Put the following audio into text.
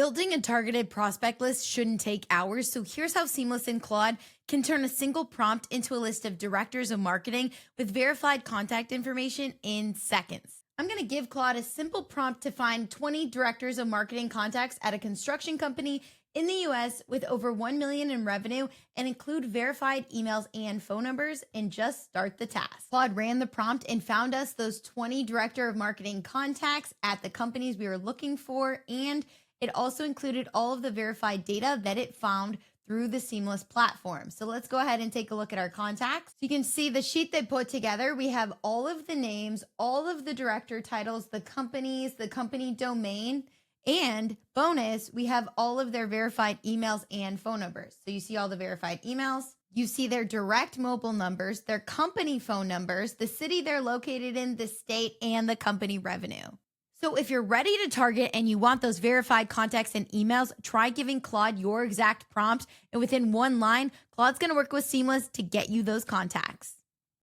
Building a targeted prospect list shouldn't take hours, so here's how Seamless and Claude can turn a single prompt into a list of directors of marketing with verified contact information in seconds. I'm going to give Claude a simple prompt to find 20 directors of marketing contacts at a construction company in the US with over 1 million in revenue and include verified emails and phone numbers and just start the task. Claude ran the prompt and found us those 20 director of marketing contacts at the companies we were looking for, and it also included all of the verified data that it found through the Seamless platform. So let's go ahead and take a look at our contacts. You can see the sheet they put together. We have all of the names, all of the director titles, the companies, the company domain, and bonus, we have all of their verified emails and phone numbers. So you see all the verified emails. You see their direct mobile numbers, their company phone numbers, the city they're located in, the state, and the company revenue. So if you're ready to target and you want those verified contacts and emails, try giving Claude your exact prompt. And within one line, Claude's going to work with Seamless to get you those contacts.